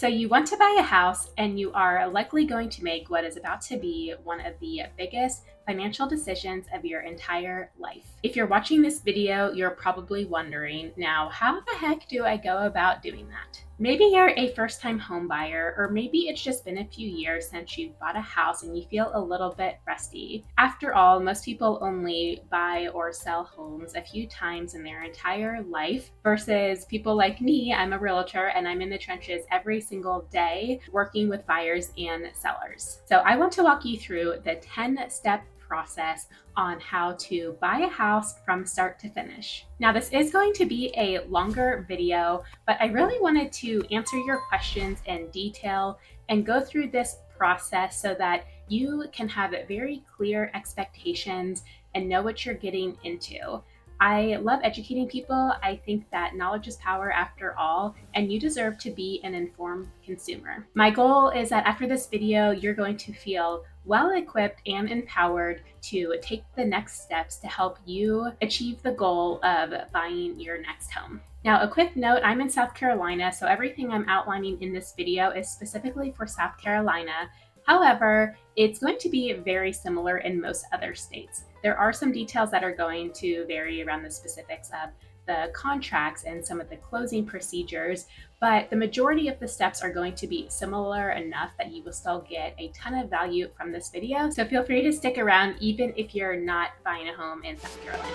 So you want to buy a house and you are likely going to make what is about to be one of the biggest financial decisions of your entire life. If you're watching this video, you're probably wondering, now, how the heck do I go about doing that? Maybe you're a first-time home buyer, or maybe it's just been a few years since you've bought a house and you feel a little bit rusty. After all, most people only buy or sell homes a few times in their entire life versus people like me. I'm a realtor and I'm in the trenches every single day working with buyers and sellers. So I want to walk you through the 10-step process on how to buy a house from start to finish. Now, this is going to be a longer video, but I really wanted to answer your questions in detail and go through this process so that you can have very clear expectations and know what you're getting into. I love educating people. I think that knowledge is power after all, and you deserve to be an informed consumer. My goal is that after this video, you're going to feel well equipped and empowered to take the next steps to help you achieve the goal of buying your next home. Now, a quick note, I'm in South Carolina, so everything I'm outlining in this video is specifically for South Carolina. However, it's going to be very similar in most other states. There are some details that are going to vary around the specifics of the contracts and some of the closing procedures, but the majority of the steps are going to be similar enough that you will still get a ton of value from this video. So feel free to stick around even if you're not buying a home in South Carolina.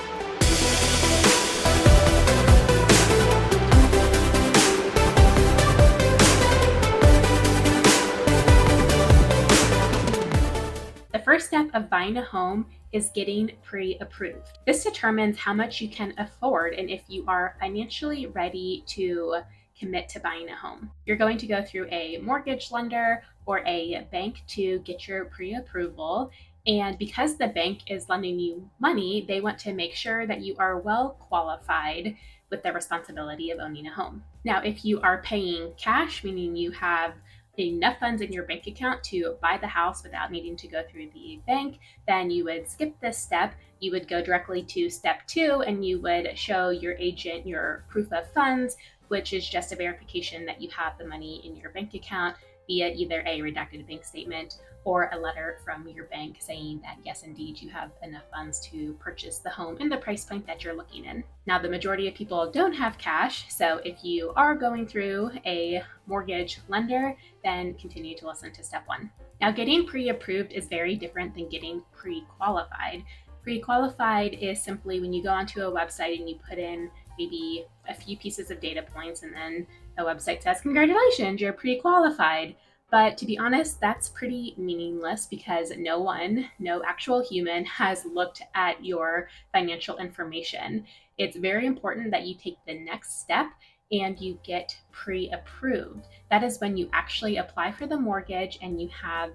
The first step of buying a home is getting pre-approved. This determines how much you can afford and if you are financially ready to commit to buying a home. You're going to go through a mortgage lender or a bank to get your pre-approval. And because the bank is lending you money, they want to make sure that you are well qualified with the responsibility of owning a home. Now, if you are paying cash, meaning you have enough funds in your bank account to buy the house without needing to go through the bank, then you would skip this step. You would go directly to step 2 and you would show your agent your proof of funds, which is just a verification that you have the money in your bank account via either a redacted bank statement or a letter from your bank saying that yes, indeed, you have enough funds to purchase the home in the price point that you're looking in. Now, the majority of people don't have cash, so if you are going through a mortgage lender, then continue to listen to step 1. Now, getting pre-approved is very different than getting pre-qualified. Pre-qualified is simply when you go onto a website and you put in maybe a few pieces of data points and then the website says, congratulations, you're pre-qualified. But to be honest, that's pretty meaningless because no actual human has looked at your financial information. It's very important that you take the next step and you get pre-approved. That is when you actually apply for the mortgage and you have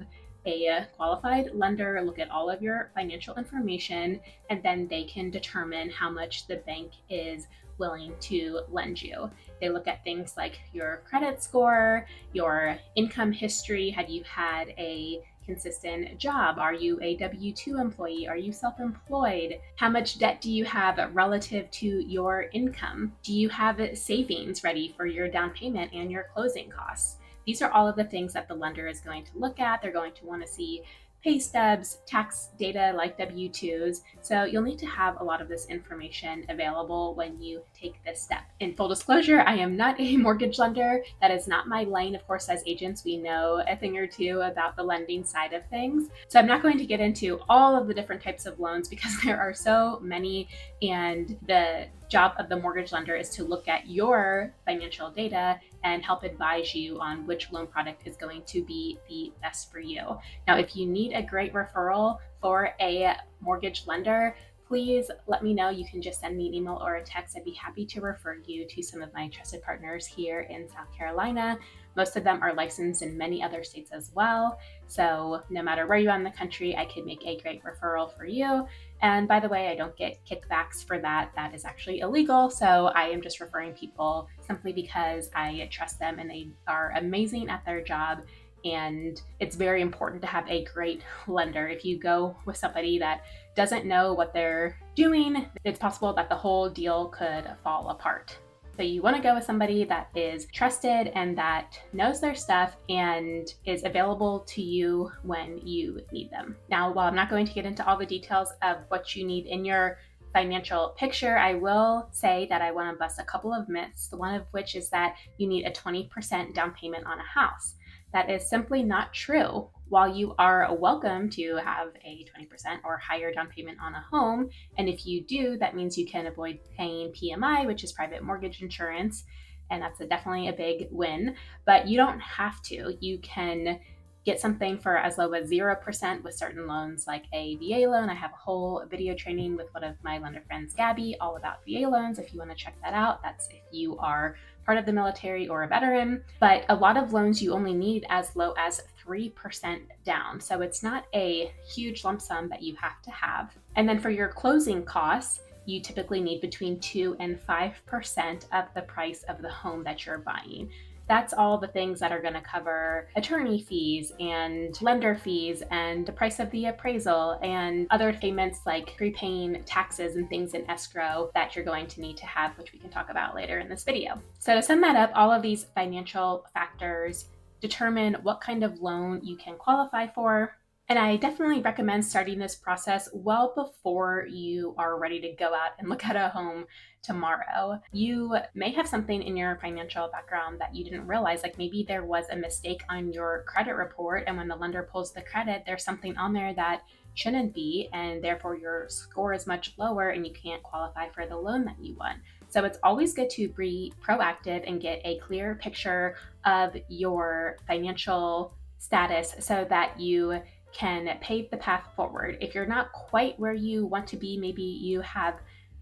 a qualified lender look at all of your financial information, and then they can determine how much the bank is willing to lend you. They look at things like your credit score, your income history. Have you had a consistent job? Are you a W-2 employee? Are you self-employed? How much debt do you have relative to your income? Do you have savings ready for your down payment and your closing costs? These are all of the things that the lender is going to look at. They're going to want to see pay stubs, tax data like W-2s. So you'll need to have a lot of this information available when you take this step. In full disclosure, I am not a mortgage lender. That is not my lane. Of course, as agents, we know a thing or two about the lending side of things. So I'm not going to get into all of the different types of loans because there are so many, and the job of the mortgage lender is to look at your financial data and help advise you on which loan product is going to be the best for you. Now, if you need a great referral for a mortgage lender, please let me know. You can just send me an email or a text. I'd be happy to refer you to some of my trusted partners here in South Carolina. Most of them are licensed in many other states as well. So no matter where you are in the country, I could make a great referral for you. And by the way, I don't get kickbacks for that. That is actually illegal. So I am just referring people simply because I trust them and they are amazing at their job. And it's very important to have a great lender. If you go with somebody that doesn't know what they're doing, it's possible that the whole deal could fall apart. So you want to go with somebody that is trusted and that knows their stuff and is available to you when you need them. Now, while I'm not going to get into all the details of what you need in your financial picture, I will say that I want to bust a couple of myths, one of which is that you need a 20% down payment on a house. That is simply not true. While you are welcome to have a 20% or higher down payment on a home, and if you do, that means you can avoid paying PMI, which is private mortgage insurance, and that's definitely a big win, but you don't have to. You can get something for as low as 0% with certain loans like a VA loan. I have a whole video training with one of my lender friends, Gabby, all about VA loans. If you want to check that out, that's if you are part of the military or a veteran. But a lot of loans you only need as low as 3% down. So it's not a huge lump sum that you have to have. And then for your closing costs, you typically need between 2 and 5% of the price of the home that you're buying. That's all the things that are going to cover attorney fees and lender fees and the price of the appraisal and other payments like prepaying taxes and things in escrow that you're going to need to have, which we can talk about later in this video. So to sum that up, all of these financial factors determine what kind of loan you can qualify for. And I definitely recommend starting this process well before you are ready to go out and look at a home tomorrow. You may have something in your financial background that you didn't realize, like maybe there was a mistake on your credit report, and when the lender pulls the credit, there's something on there that shouldn't be, and therefore your score is much lower and you can't qualify for the loan that you want. So it's always good to be proactive and get a clear picture of your financial status so that you can pave the path forward. If you're not quite where you want to be, maybe you have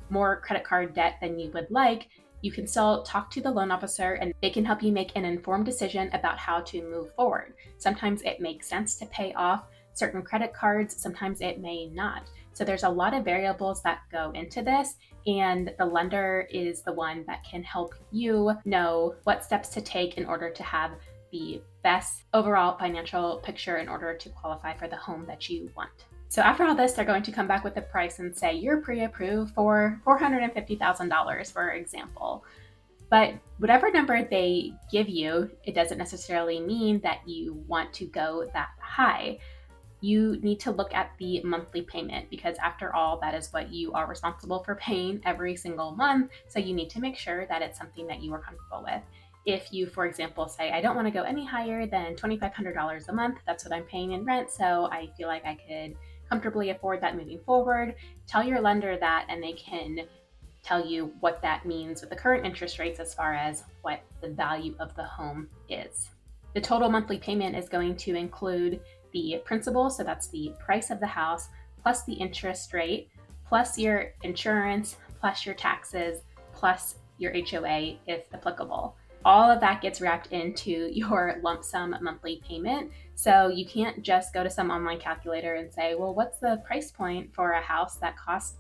more credit card debt than you would like, you can still talk to the loan officer and they can help you make an informed decision about how to move forward. Sometimes it makes sense to pay off certain credit cards, sometimes it may not. So there's a lot of variables that go into this, and the lender is the one that can help you know what steps to take in order to have the best overall financial picture in order to qualify for the home that you want. So after all this, they're going to come back with a price and say you're pre-approved for $450,000, for example. But whatever number they give you, it doesn't necessarily mean that you want to go that high. You need to look at the monthly payment because after all, that is what you are responsible for paying every single month. So you need to make sure that it's something that you are comfortable with. If you, for example, say, I don't want to go any higher than $2,500 a month, that's what I'm paying in rent, so I feel like I could comfortably afford that moving forward, tell your lender that and they can tell you what that means with the current interest rates as far as what the value of the home is. The total monthly payment is going to include the principal, so that's the price of the house, plus the interest rate, plus your insurance, plus your taxes, plus your HOA if applicable. All of that gets wrapped into your lump sum monthly payment. So you can't just go to some online calculator and say, well, what's the price point for a house that costs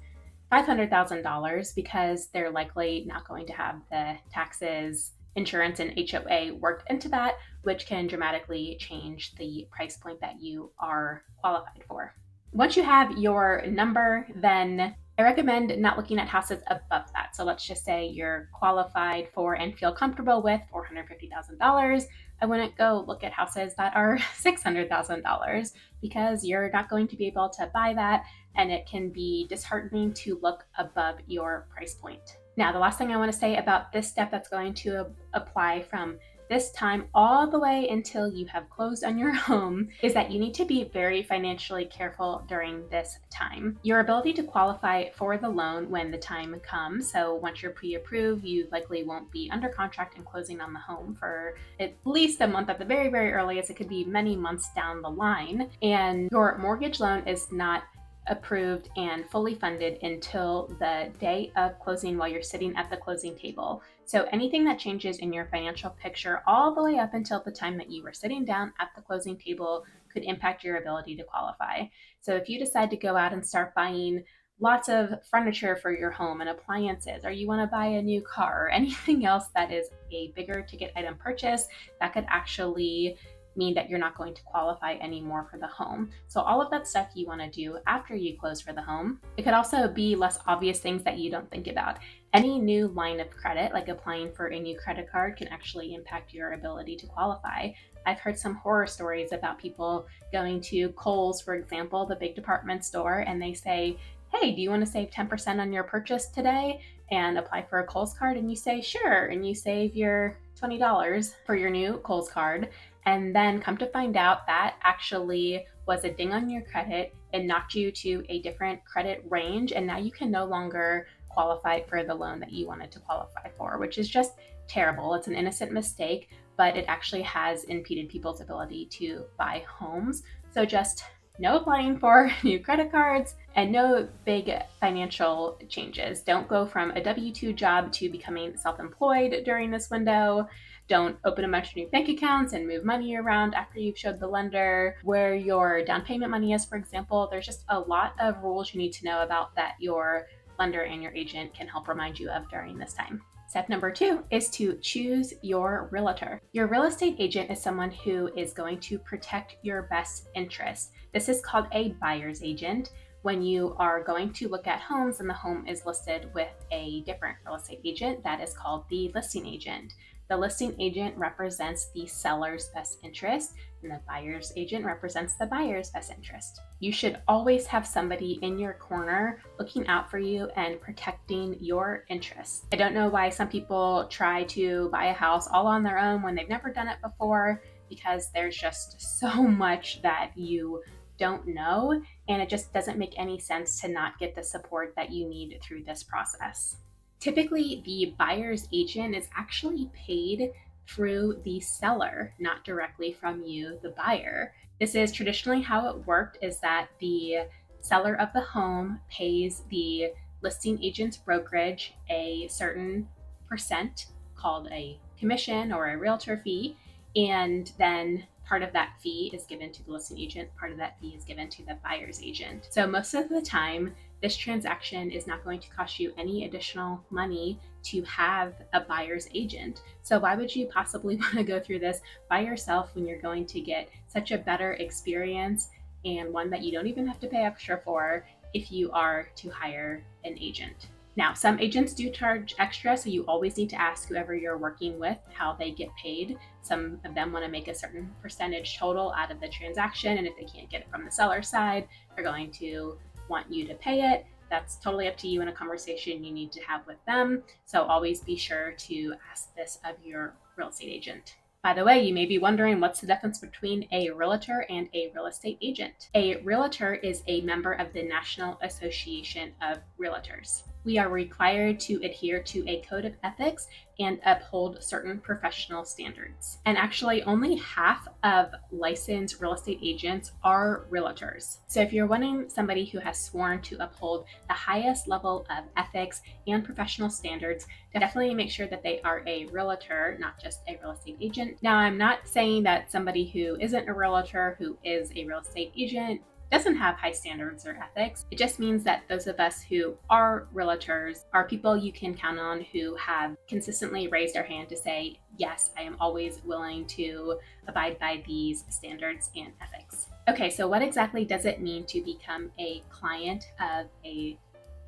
$500,000? Because they're likely not going to have the taxes, insurance, and HOA worked into that, which can dramatically change the price point that you are qualified for. Once you have your number, then I recommend not looking at houses above that. So let's just say you're qualified for and feel comfortable with $450,000. I wouldn't go look at houses that are $600,000 because you're not going to be able to buy that, and it can be disheartening to look above your price point. Now, the last thing I want to say about this step that's going to apply from this time all the way until you have closed on your home is that you need to be very financially careful during this time. Your ability to qualify for the loan when the time comes. So once you're pre-approved, you likely won't be under contract and closing on the home for at least a month at the very, very earliest. It could be many months down the line. And your mortgage loan is not approved and fully funded until the day of closing while you're sitting at the closing table. So anything that changes in your financial picture all the way up until the time that you were sitting down at the closing table could impact your ability to qualify. So if you decide to go out and start buying lots of furniture for your home and appliances, or you want to buy a new car or anything else that is a bigger ticket item purchase, that could actually mean that you're not going to qualify anymore for the home. So all of that stuff you want to do after you close for the home. It could also be less obvious things that you don't think about. Any new line of credit, like applying for a new credit card, can actually impact your ability to qualify. I've heard some horror stories about people going to Kohl's, for example, the big department store, and they say, hey, do you want to save 10% on your purchase today and apply for a Kohl's card? And you say, sure. And you save your $20 for your new Kohl's card. And then come to find out that actually was a ding on your credit and knocked you to a different credit range. And now you can no longer qualify for the loan that you wanted to qualify for, which is just terrible. It's an innocent mistake, but it actually has impeded people's ability to buy homes. So just no applying for new credit cards and no big financial changes. Don't go from a W-2 job to becoming self-employed during this window. Don't open a bunch of new bank accounts and move money around after you've showed the lender where your down payment money is, for example. There's just a lot of rules you need to know about that your lender and your agent can help remind you of during this time. Step number 2 is to choose your realtor. Your real estate agent is someone who is going to protect your best interest. This is called a buyer's agent. When you are going to look at homes and the home is listed with a different real estate agent, that is called the listing agent. The listing agent represents the seller's best interest, and the buyer's agent represents the buyer's best interest. You should always have somebody in your corner looking out for you and protecting your interests. I don't know why some people try to buy a house all on their own when they've never done it before, because there's just so much that you don't know, and it just doesn't make any sense to not get the support that you need through this process. Typically, the buyer's agent is actually paid through the seller, not directly from you, the buyer. This is traditionally how it worked, is that the seller of the home pays the listing agent's brokerage a certain percent called a commission or a realtor fee, and then part of that fee is given to the listing agent, part of that fee is given to the buyer's agent. So most of the time, this transaction is not going to cost you any additional money to have a buyer's agent. So why would you possibly want to go through this by yourself when you're going to get such a better experience, and one that you don't even have to pay extra for if you are to hire an agent? Now, some agents do charge extra, so you always need to ask whoever you're working with how they get paid. Some of them want to make a certain percentage total out of the transaction, and if they can't get it from the seller side, they're going to want you to pay it. That's totally up to you in a conversation you need to have with them. So always be sure to ask this of your real estate agent. By the way, you may be wondering, what's the difference between a realtor and a real estate agent? A realtor is a member of the National Association of Realtors. We are required to adhere to a code of ethics and uphold certain professional standards. And actually, only half of licensed real estate agents are realtors. So if you're wanting somebody who has sworn to uphold the highest level of ethics and professional standards, definitely make sure that they are a realtor, not just a real estate agent. Now, I'm not saying that somebody who isn't a realtor, who is a real estate agent, doesn't have high standards or ethics. It just means that those of us who are realtors are people you can count on, who have consistently raised their hand to say, yes, I am always willing to abide by these standards and ethics. Okay, so what exactly does it mean to become a client of a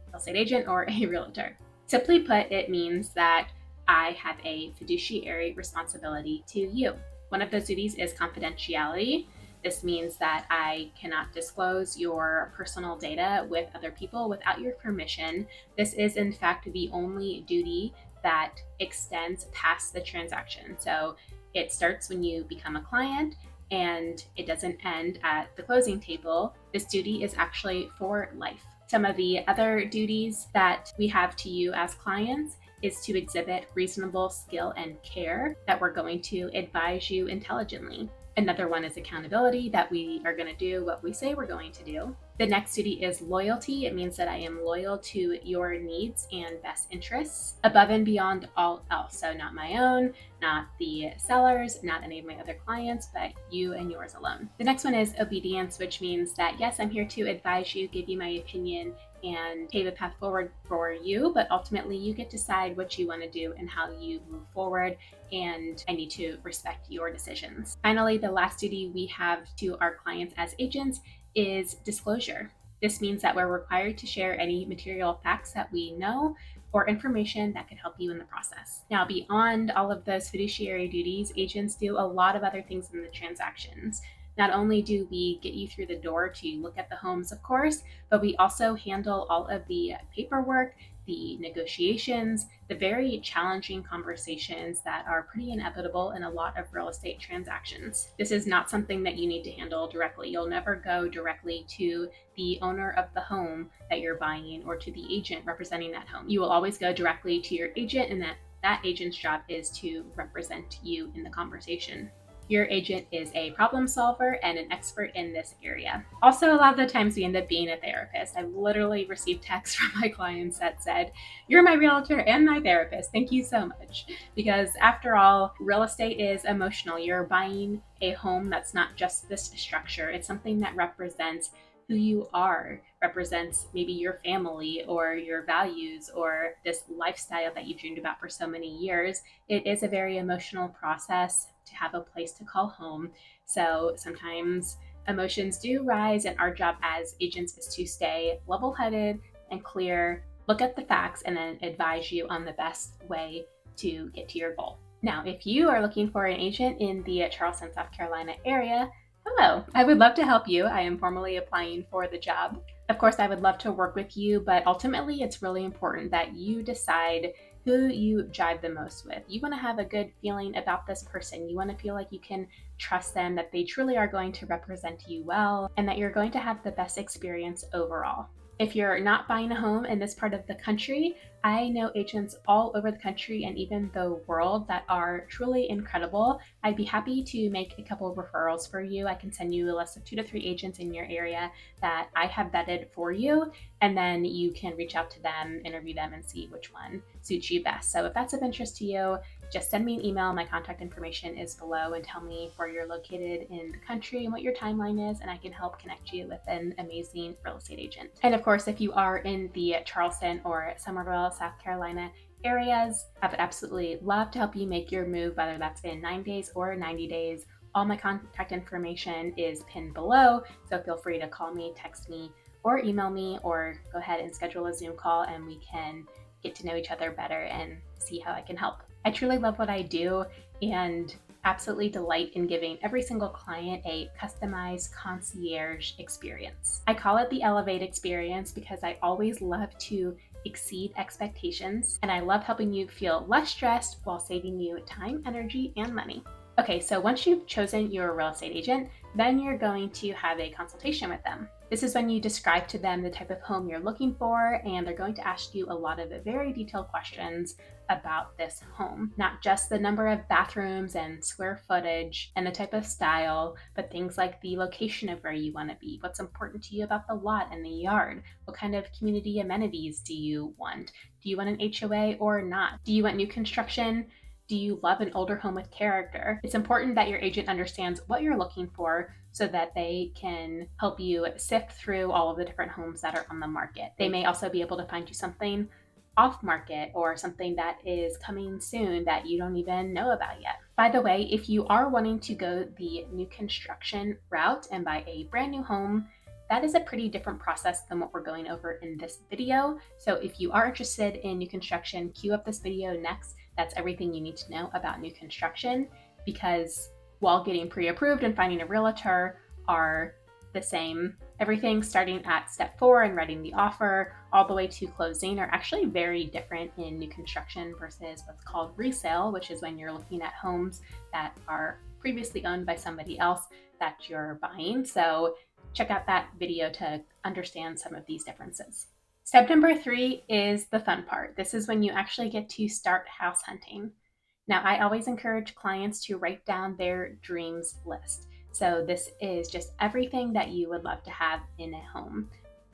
real estate agent or a realtor? Simply put, it means that I have a fiduciary responsibility to you. One of those duties is confidentiality. This means that I cannot disclose your personal data with other people without your permission. This is, in fact, the only duty that extends past the transaction. So it starts when you become a client and it doesn't end at the closing table. This duty is actually for life. Some of the other duties that we have to you as clients is to exhibit reasonable skill and care, that we're going to advise you intelligently. Another one is accountability, that we are going to do what we say we're going to do. The next duty is loyalty. It means that I am loyal to your needs and best interests above and beyond all else. So not my own, not the sellers, not any of my other clients, but you and yours alone. The next one is obedience, which means that yes, I'm here to advise you, give you my opinion, and pave a path forward for you, but ultimately you get to decide what you want to do and how you move forward, and I need to respect your decisions. Finally, the last duty we have to our clients as agents is disclosure. This means that we're required to share any material facts that we know or information that could help you in the process. Now, beyond all of those fiduciary duties, agents do a lot of other things in the transactions. Not only do we get you through the door to look at the homes, of course, but we also handle all of the paperwork, the negotiations, the very challenging conversations that are pretty inevitable in a lot of real estate transactions. This is not something that you need to handle directly. You'll never go directly to the owner of the home that you're buying or to the agent representing that home. You will always go directly to your agent, and that agent's job is to represent you in the conversation. Your agent is a problem solver and an expert in this area. Also, a lot of the times we end up being a therapist. I've literally received texts from my clients that said, "You're my realtor and my therapist. Thank you so much." Because after all, real estate is emotional. You're buying a home that's not just this structure. It's something that represents who you are, represents maybe your family or your values or this lifestyle that you've dreamed about for so many years. It is a very emotional process to have a place to call home. So sometimes emotions do rise, and our job as agents is to stay level-headed and clear, look at the facts, and then advise you on the best way to get to your goal. Now, if you are looking for an agent in the Charleston, South Carolina area, hello, I would love to help you. I am formally applying for the job. Of course, I would love to work with you, but ultimately it's really important that you decide who you jive the most with. You want to have a good feeling about this person. You want to feel like you can trust them, that they truly are going to represent you well, and that you're going to have the best experience overall. If you're not buying a home in this part of the country, I know agents all over the country and even the world that are truly incredible. I'd be happy to make a couple of referrals for you. I can send you a list of 2 to 3 agents in your area that I have vetted for you, and then you can reach out to them, interview them, and see which one suits you best. So if that's of interest to you, just send me an email. My contact information is below, and tell me where you're located in the country and what your timeline is, and I can help connect you with an amazing real estate agent. And of course, if you are in the Charleston or Summerville, South Carolina areas, I would absolutely love to help you make your move, whether that's in 9 days or 90 days. All my contact information is pinned below, so feel free to call me, text me, or email me, or go ahead and schedule a Zoom call and we can get to know each other better and see how I can help. I truly love what I do and absolutely delight in giving every single client a customized concierge experience. I call it the Elevate experience because I always love to exceed expectations, and I love helping you feel less stressed while saving you time, energy, and money. Okay, so once you've chosen your real estate agent, then you're going to have a consultation with them. This is when you describe to them the type of home you're looking for, and they're going to ask you a lot of very detailed questions about this home. Not just the number of bathrooms and square footage and the type of style, but things like the location of where you want to be, what's important to you about the lot and the yard, what kind of community amenities do you want? Do you want an HOA or not? Do you want new construction? Do you love an older home with character? It's important that your agent understands what you're looking for so that they can help you sift through all of the different homes that are on the market. They may also be able to find you something off market or something that is coming soon that you don't even know about yet. By the way, if you are wanting to go the new construction route and buy a brand new home, that is a pretty different process than what we're going over in this video. So if you are interested in new construction, queue up this video next. That's everything you need to know about new construction, because while getting pre-approved and finding a realtor are the same, everything starting at step 4 and writing the offer all the way to closing are actually very different in new construction versus what's called resale, which is when you're looking at homes that are previously owned by somebody else that you're buying. So check out that video to understand some of these differences. Step number 3 is the fun part. This is when you actually get to start house hunting. Now, I always encourage clients to write down their dreams list. So this is just everything that you would love to have in a home.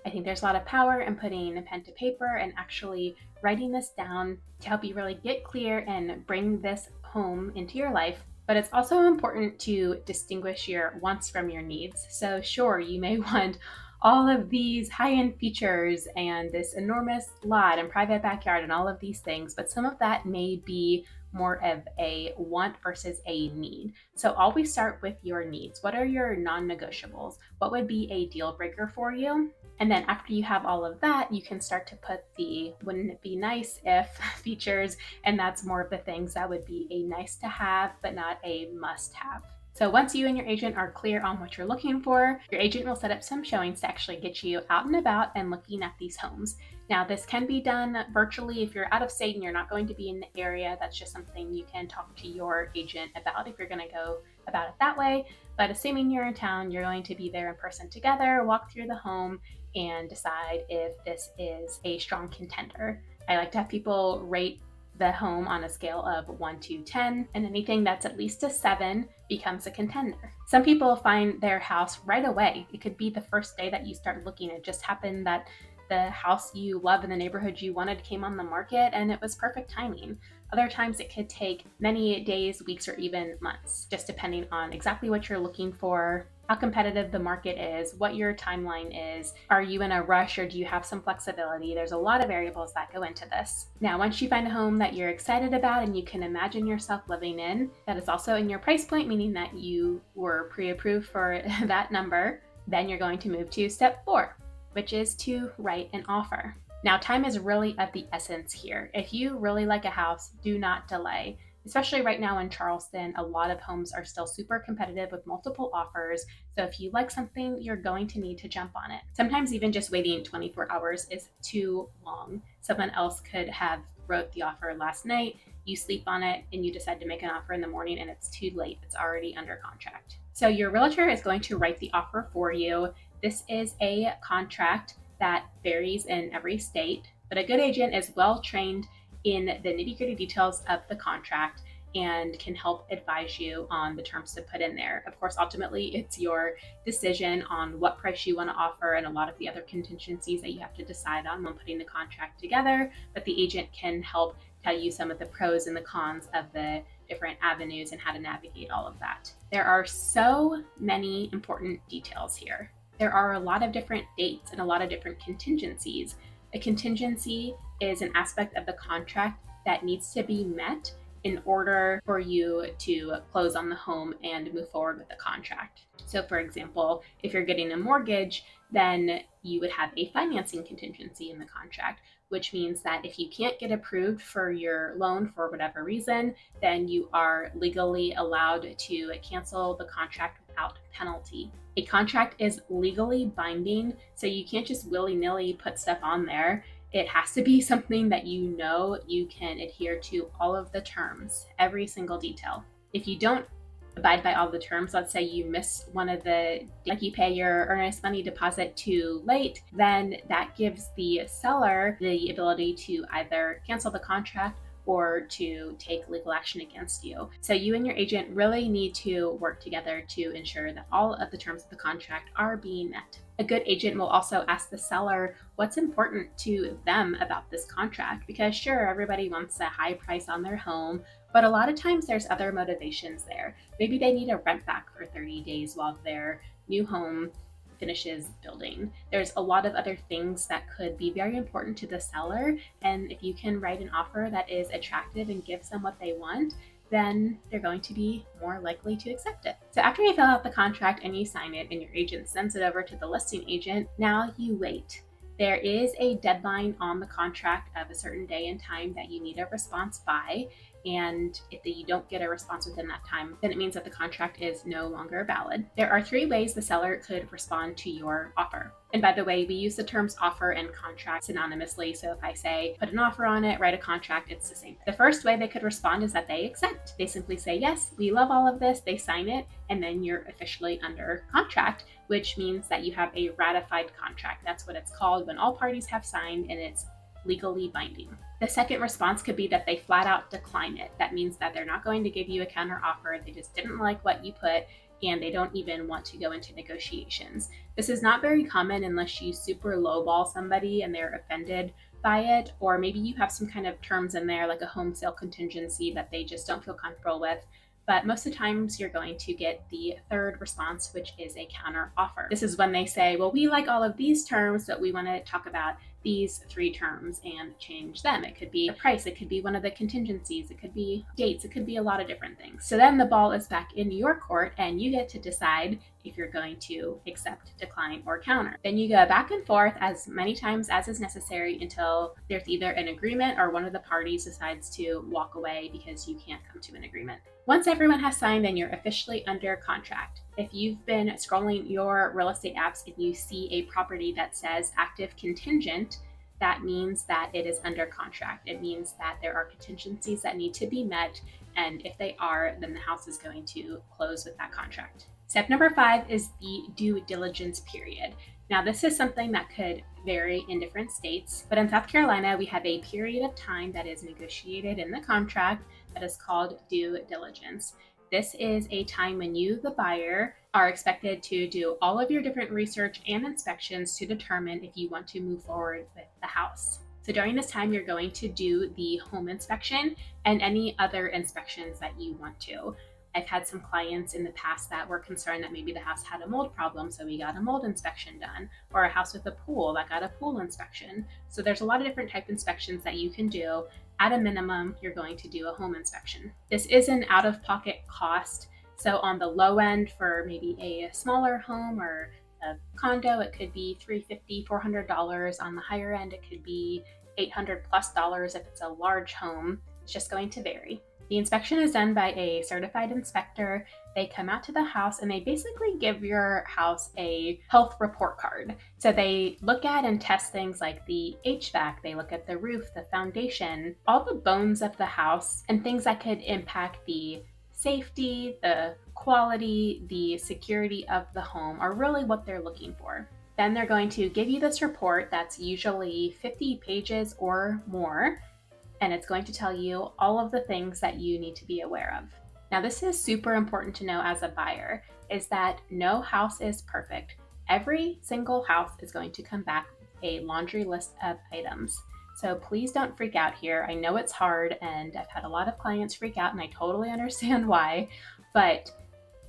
I think there's a lot of power in putting a pen to paper and actually writing this down to help you really get clear and bring this home into your life. But it's also important to distinguish your wants from your needs. So sure, you may want all of these high-end features and this enormous lot and private backyard and all of these things, but some of that may be more of a want versus a need. So always start with your needs. What are your non-negotiables? What would be a deal breaker for you? And then after you have all of that, you can start to put the wouldn't it be nice if features, and that's more of the things that would be a nice to have, but not a must have. So once you and your agent are clear on what you're looking for, your agent will set up some showings to actually get you out and about and looking at these homes. Now, this can be done virtually if you're out of state and you're not going to be in the area. That's just something you can talk to your agent about if you're going to go about it that way. But assuming you're in town, you're going to be there in person together, walk through the home, and decide if this is a strong contender. I like to have people rate the home on a scale of 1 to 10, and anything that's at least a 7 becomes a contender. Some people find their house right away. It could be the first day that you start looking. It just happened that the house you love in the neighborhood you wanted came on the market and it was perfect timing. Other times it could take many days, weeks, or even months, just depending on exactly what you're looking for, how competitive the market is, what your timeline is. Are you in a rush or do you have some flexibility? There's a lot of variables that go into this. Now, once you find a home that you're excited about and you can imagine yourself living in, that is also in your price point, meaning that you were pre-approved for that number, then you're going to move to step 4, which is to write an offer. Now, time is really of the essence here. If you really like a house, do not delay. Especially right now in Charleston, a lot of homes are still super competitive with multiple offers. So if you like something, you're going to need to jump on it. Sometimes even just waiting 24 hours is too long. Someone else could have wrote the offer last night, you sleep on it, and you decide to make an offer in the morning and it's too late. It's already under contract. So your realtor is going to write the offer for you. This is a contract that varies in every state, but a good agent is well trained in the nitty-gritty details of the contract and can help advise you on the terms to put in there. Of course, ultimately, it's your decision on what price you want to offer and a lot of the other contingencies that you have to decide on when putting the contract together, but the agent can help tell you some of the pros and the cons of the different avenues and how to navigate all of that. There are so many important details here. There are a lot of different dates and a lot of different contingencies. A contingency is an aspect of the contract that needs to be met in order for you to close on the home and move forward with the contract. So for example, if you're getting a mortgage, then you would have a financing contingency in the contract, which means that if you can't get approved for your loan for whatever reason, then you are legally allowed to cancel the contract without penalty. A contract is legally binding, so you can't just willy-nilly put stuff on there. It has to be something that you know you can adhere to all of the terms, every single detail. If you don't abide by all the terms, let's say you miss one of the, like you pay your earnest money deposit too late, then that gives the seller the ability to either cancel the contract or to take legal action against you. So you and your agent really need to work together to ensure that all of the terms of the contract are being met. A good agent will also ask the seller what's important to them about this contract, because sure, everybody wants a high price on their home, but a lot of times there's other motivations there. Maybe they need a rent back for 30 days while their new home finishes building. There's a lot of other things that could be very important to the seller, and if you can write an offer that is attractive and gives them what they want, then they're going to be more likely to accept it. So after you fill out the contract and you sign it and your agent sends it over to the listing agent, now you wait. There is a deadline on the contract of a certain day and time that you need a response by. And if you don't get a response within that time, then it means that the contract is no longer valid. There are 3 ways the seller could respond to your offer. And by the way, we use the terms offer and contract synonymously. So if I say, put an offer on it, write a contract, it's the same. The first way they could respond is that they accept. They simply say, yes, we love all of this. They sign it, and then you're officially under contract, which means that you have a ratified contract. That's what it's called when all parties have signed and it's legally binding. The second response could be that they flat out decline it. That means that they're not going to give you a counter offer. They just didn't like what you put and they don't even want to go into negotiations. This is not very common unless you super lowball somebody and they're offended by it, or maybe you have some kind of terms in there like a home sale contingency that they just don't feel comfortable with. but most of the times you're going to get the third response, which is a counter offer. This is when they say, well, we like all of these terms, but we want to talk about these 3 terms and change them. It could be the price, it could be one of the contingencies, it could be dates, it could be a lot of different things. So then the ball is back in your court and you get to decide if you're going to accept, decline, or counter. Then you go back and forth as many times as is necessary until there's either an agreement or one of the parties decides to walk away because you can't come to an agreement. Once everyone has signed, then you're officially under contract. If you've been scrolling your real estate apps and you see a property that says active contingent, that means that it is under contract. It means that there are contingencies that need to be met, and if they are, then the house is going to close with that contract. Step number 5 is the due diligence period. Now, this is something that could vary in different states, but in South Carolina, we have a period of time that is negotiated in the contract that is called due diligence. This is a time when you, the buyer, are expected to do all of your different research and inspections to determine if you want to move forward with the house. So during this time, you're going to do the home inspection and any other inspections that you want to. I've had some clients in the past that were concerned that maybe the house had a mold problem, so we got a mold inspection done, or a house with a pool that got a pool inspection. So there's a lot of different type inspections that you can do. At a minimum, you're going to do a home inspection. This is an out-of-pocket cost. So on the low end for maybe a smaller home or a condo, it could be $350, $400. On the higher end, it could be $800+ if it's a large home. It's just going to vary. The inspection is done by a certified inspector. They come out to the house and they basically give your house a health report card. So they look at and test things like the HVAC, they look at the roof, the foundation, all the bones of the house, and things that could impact the safety, the quality, the security of the home are really what they're looking for. Then they're going to give you this report that's usually 50 pages or more, and it's going to tell you all of the things that you need to be aware of. Now, this is super important to know as a buyer, is that no house is perfect. Every single house is going to come back with a laundry list of items. So please don't freak out here. I know it's hard, and I've had a lot of clients freak out, and I totally understand why, but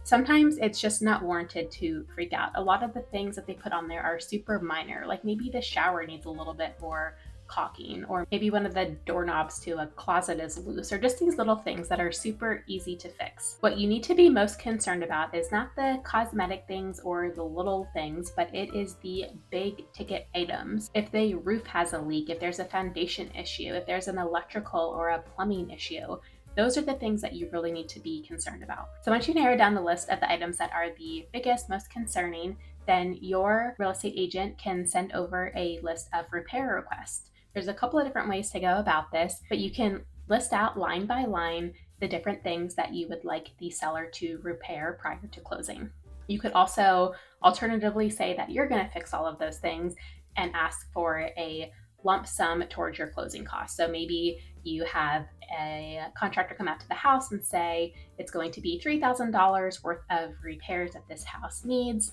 sometimes it's just not warranted to freak out. A lot of the things that they put on there are super minor, like maybe the shower needs a little bit more caulking, or maybe one of the doorknobs to a closet is loose, or just these little things that are super easy to fix. What you need to be most concerned about is not the cosmetic things or the little things, but it is the big ticket items. If the roof has a leak, if there's a foundation issue, if there's an electrical or a plumbing issue, those are the things that you really need to be concerned about. So once you narrow down the list of the items that are the biggest, most concerning, then your real estate agent can send over a list of repair requests. There's a couple of different ways to go about this, but you can list out line by line the different things that you would like the seller to repair prior to closing. You could also alternatively say that you're going to fix all of those things and ask for a lump sum towards your closing costs. So maybe you have a contractor come out to the house and say it's going to be $3,000 worth of repairs that this house needs.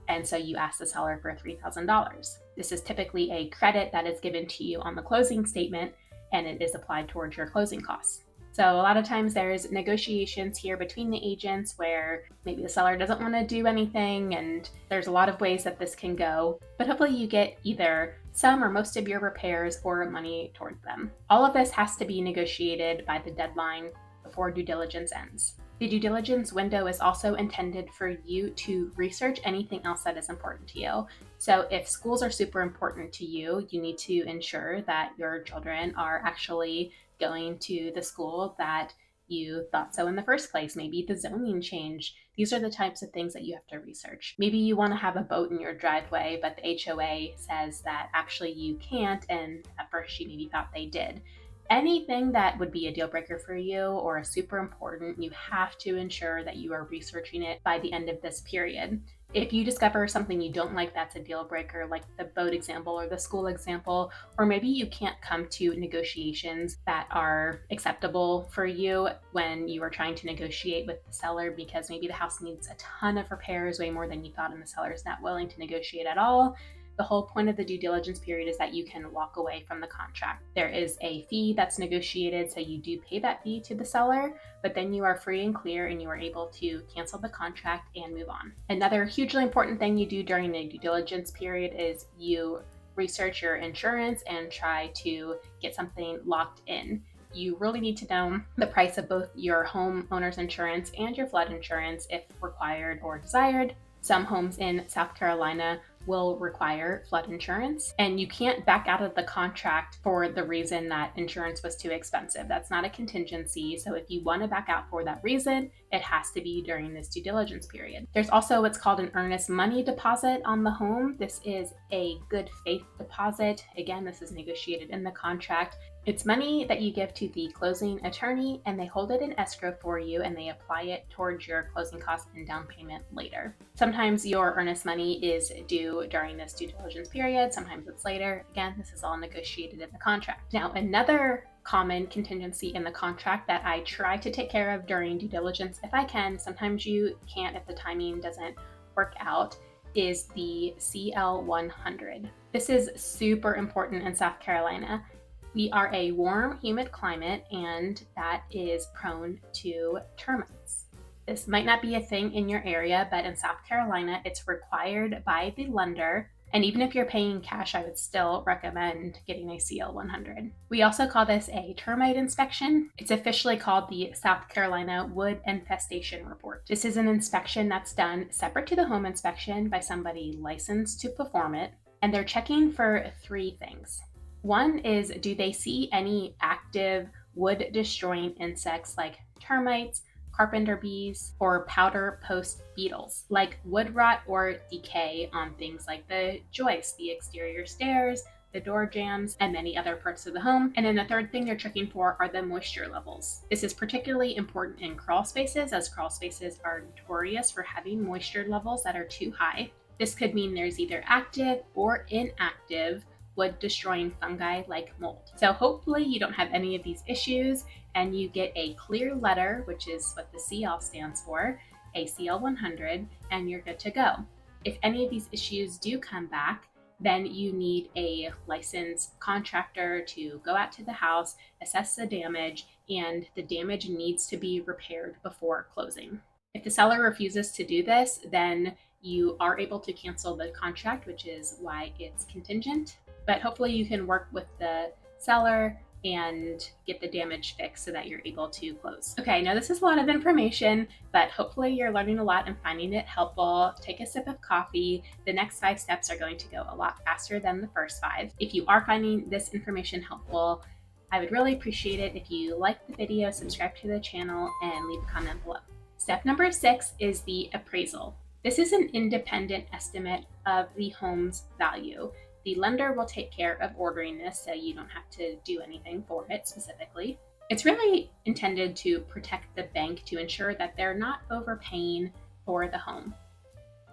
And so you ask the seller for $3,000. This is typically a credit that is given to you on the closing statement, and it is applied towards your closing costs. So a lot of times there's negotiations here between the agents where maybe the seller doesn't want to do anything, and there's a lot of ways that this can go, but hopefully you get either some or most of your repairs or money towards them. All of this has to be negotiated by the deadline before due diligence ends. The due diligence window is also intended for you to research anything else that is important to you. So if schools are super important to you, you need to ensure that your children are actually going to the school that you thought so in the first place. Maybe the zoning change. These are the types of things that you have to research. Maybe you want to have a boat in your driveway, but the HOA says that actually you can't, and at first you maybe thought they did. Anything that would be a deal breaker for you or a super important, you have to ensure that you are researching it by the end of this period. If you discover something you don't like that's a deal breaker, like the boat example or the school example, or maybe you can't come to negotiations that are acceptable for you when you are trying to negotiate with the seller because maybe the house needs a ton of repairs, way more than you thought, and the seller is not willing to negotiate at all, The whole point of the due diligence period is that you can walk away from the contract. There is a fee that's negotiated, so you do pay that fee to the seller, but then you are free and clear and you are able to cancel the contract and move on. Another hugely important thing you do during the due diligence period is you research your insurance and try to get something locked in. You really need to know the price of both your homeowner's insurance and your flood insurance if required or desired. Some homes in South Carolina will require flood insurance, and you can't back out of the contract for the reason that insurance was too expensive. That's not a contingency. So if you want to back out for that reason, it has to be during this due diligence period. There's also what's called an earnest money deposit on the home. This is a good faith deposit. Again, this is negotiated in the contract. It's money that you give to the closing attorney, and they hold it in escrow for you, and they apply it towards your closing costs and down payment later. Sometimes your earnest money is due during this due diligence period. Sometimes it's later. Again, this is all negotiated in the contract. Now, another common contingency in the contract that I try to take care of during due diligence if I can, sometimes you can't if the timing doesn't work out, is the CL100. This is super important in South Carolina. We are a warm, humid climate, and that is prone to termites. This might not be a thing in your area, but in South Carolina, it's required by the lender. And even if you're paying cash, I would still recommend getting a CL100. We also call this a termite inspection. It's officially called the South Carolina Wood Infestation Report. This is an inspection that's done separate to the home inspection by somebody licensed to perform it. And they're checking for three things. One is, do they see any active wood destroying insects like termites, carpenter bees, or powder post beetles, like wood rot or decay on things like the joists, the exterior stairs, the door jambs, and many other parts of the home. And then the third thing they're checking for are the moisture levels. This is particularly important in crawl spaces, as crawl spaces are notorious for having moisture levels that are too high. This could mean there's either active or inactive wood destroying fungi like mold. So hopefully you don't have any of these issues and you get a clear letter, which is what the CL stands for, a CL100, and you're good to go. If any of these issues do come back, then you need a licensed contractor to go out to the house, assess the damage, and the damage needs to be repaired before closing. If the seller refuses to do this, then you are able to cancel the contract, which is why it's contingent. But hopefully you can work with the seller and get the damage fixed so that you're able to close. Okay, I know this is a lot of information, but hopefully you're learning a lot and finding it helpful. Take a sip of coffee. The next 5 steps are going to go a lot faster than the first 5. If you are finding this information helpful, I would really appreciate it if you like the video, subscribe to the channel, and leave a comment below. Step number 6 is the appraisal. This is an independent estimate of the home's value. The lender will take care of ordering this, so you don't have to do anything for it specifically. It's really intended to protect the bank to ensure that they're not overpaying for the home.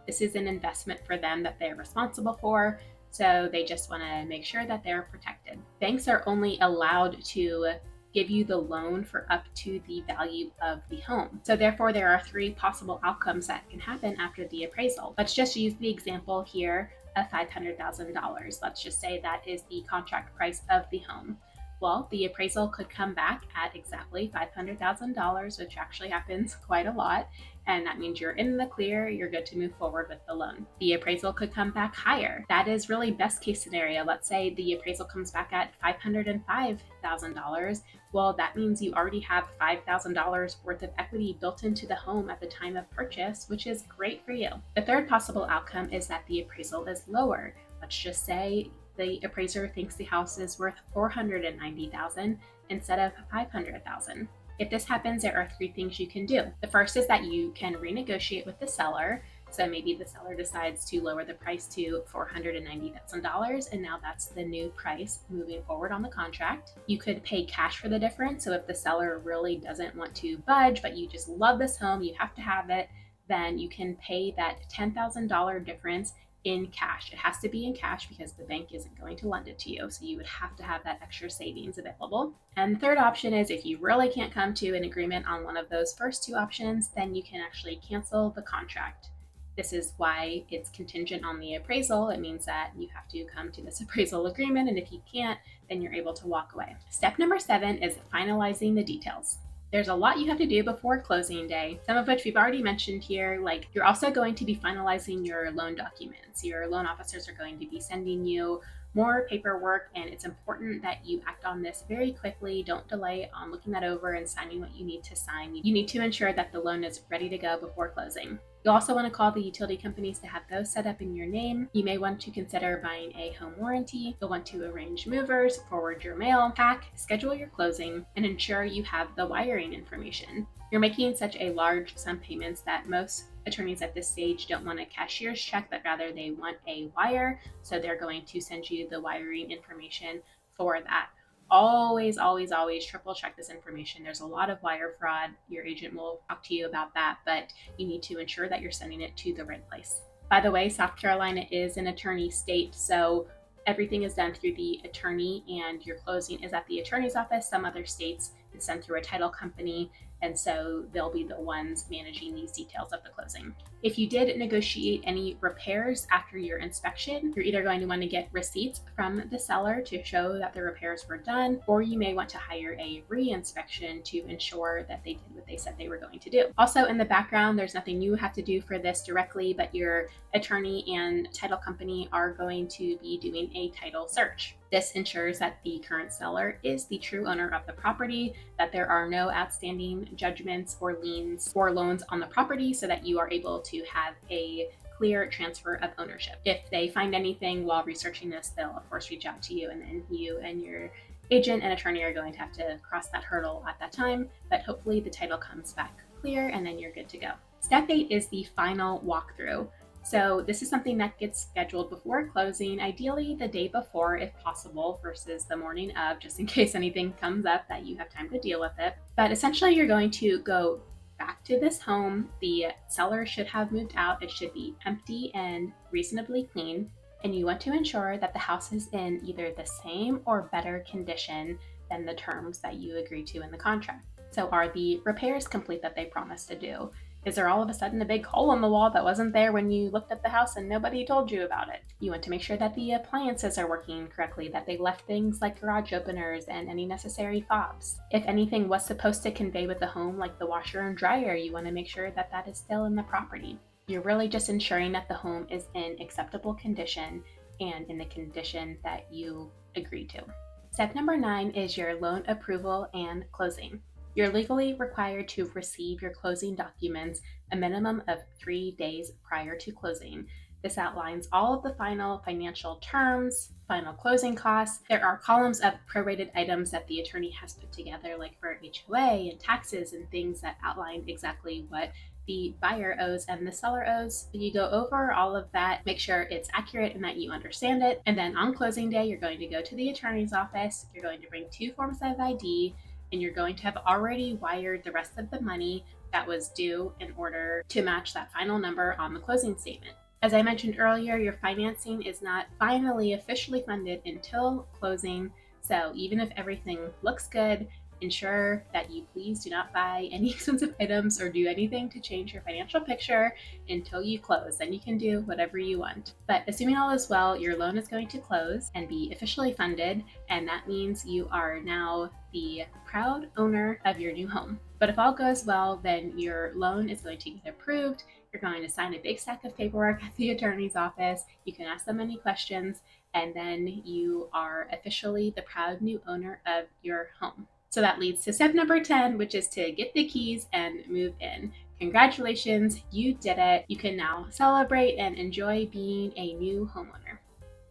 This is an investment for them that they're responsible for, so they just want to make sure that they're protected. Banks are only allowed to give you the loan for up to the value of the home. So therefore, there are 3 possible outcomes that can happen after the appraisal. Let's just use the example here of $500,000. Let's just say that is the contract price of the home. Well, the appraisal could come back at exactly $500,000, which actually happens quite a lot. And that means you're in the clear, you're good to move forward with the loan. The appraisal could come back higher. That is really best case scenario. Let's say the appraisal comes back at $505,000. Well, that means you already have $5,000 worth of equity built into the home at the time of purchase, which is great for you. The third possible outcome is that the appraisal is lower. Let's just say the appraiser thinks the house is worth $490,000 instead of $500,000. If this happens, there are 3 things you can do. The first is that you can renegotiate with the seller. So maybe the seller decides to lower the price to $490,000, and now that's the new price moving forward on the contract. You could pay cash for the difference. So if the seller really doesn't want to budge, but you just love this home, you have to have it, then you can pay that $10,000 difference in cash. It has to be in cash because the bank isn't going to lend it to you. So you would have to have that extra savings available. And the third option is if you really can't come to an agreement on one of those first 2 options, then you can actually cancel the contract. This is why it's contingent on the appraisal. It means that you have to come to this appraisal agreement, and if you can't, then you're able to walk away. Step number 7 is finalizing the details. There's a lot you have to do before closing day, some of which we've already mentioned here. Like, you're also going to be finalizing your loan documents. Your loan officers are going to be sending you more paperwork, and it's important that you act on this very quickly. Don't delay on looking that over and signing what you need to sign. You need to ensure that the loan is ready to go before closing. You'll also want to call the utility companies to have those set up in your name. You may want to consider buying a home warranty. You'll want to arrange movers, forward your mail, pack, schedule your closing, and ensure you have the wiring information. You're making such a large sum payments that most attorneys at this stage don't want a cashier's check, but rather they want a wire. So they're going to send you the wiring information for that. Always, always, always triple check this information. There's a lot of wire fraud. Your agent will talk to you about that, but you need to ensure that you're sending it to the right place. By the way, South Carolina is an attorney state, so everything is done through the attorney, and your closing is at the attorney's office. Some other states it's done through a title company, and so they'll be the ones managing these details of the closing. If you did negotiate any repairs after your inspection, you're either going to want to get receipts from the seller to show that the repairs were done, or you may want to hire a re-inspection to ensure that they did what they said they were going to do. Also, in the background, there's nothing you have to do for this directly, but your attorney and title company are going to be doing a title search. This ensures that the current seller is the true owner of the property, that there are no outstanding judgments or liens or loans on the property, so that you are able to have a clear transfer of ownership. If they find anything while researching this, they'll of course reach out to you, and then you and your agent and attorney are going to have to cross that hurdle at that time, but hopefully the title comes back clear and then you're good to go. Step 8 is the final walkthrough. So this is something that gets scheduled before closing, ideally the day before if possible, versus the morning of, just in case anything comes up that you have time to deal with it. But essentially you're going to go back to this home. The seller should have moved out. It should be empty and reasonably clean. And you want to ensure that the house is in either the same or better condition than the terms that you agreed to in the contract. So are the repairs complete that they promised to do? Is there all of a sudden a big hole in the wall that wasn't there when you looked at the house and nobody told you about it? You want to make sure that the appliances are working correctly, that they left things like garage openers and any necessary fobs. If anything was supposed to convey with the home, like the washer and dryer, you want to make sure that that is still in the property. You're really just ensuring that the home is in acceptable condition and in the condition that you agreed to. Step number 9 is your loan approval and closing. You're legally required to receive your closing documents a minimum of 3 days prior to closing. This outlines all of the final financial terms, final closing costs. There are columns of prorated items that the attorney has put together, like for HOA and taxes and things that outline exactly what the buyer owes and the seller owes. You go over all of that, make sure it's accurate and that you understand it. And then on closing day, you're going to go to the attorney's office. You're going to bring 2 forms of ID, and you're going to have already wired the rest of the money that was due in order to match that final number on the closing statement. As I mentioned earlier, your financing is not finally officially funded until closing. So even if everything looks good, ensure that you please do not buy any expensive items or do anything to change your financial picture until you close. Then you can do whatever you want. But assuming all is well, your loan is going to close and be officially funded, and that means you are now the proud owner of your new home. But if all goes well, then your loan is going to get approved. You're going to sign a big stack of paperwork at the attorney's office. You can ask them any questions, and then you are officially the proud new owner of your home. So that leads to step number 10, which is to get the keys and move in. Congratulations, you did it. You can now celebrate and enjoy being a new homeowner.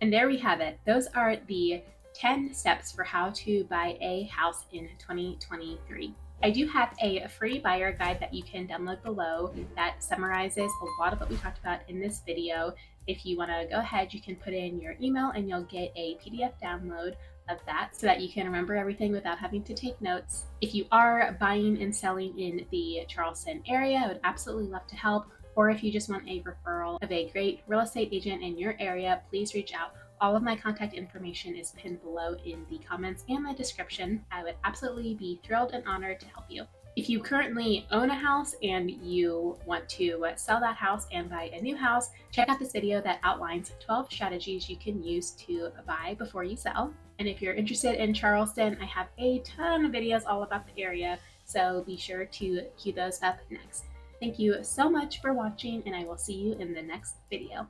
And there we have it. Those are the 10 steps for how to buy a house in 2023. I do have a free buyer guide that you can download below that summarizes a lot of what we talked about in this video. If you want to go ahead, you can put in your email and you'll get a PDF download of that so that you can remember everything without having to take notes. If you are buying and selling in the Charleston area, I would absolutely love to help. Or if you just want a referral of a great real estate agent in your area, please reach out. All of my contact information is pinned below in the comments and the description. I would absolutely be thrilled and honored to help you. If you currently own a house and you want to sell that house and buy a new house, check out this video that outlines 12 strategies you can use to buy before you sell. And if you're interested in Charleston, I have a ton of videos all about the area, so be sure to cue those up next. Thank you so much for watching, and I will see you in the next video.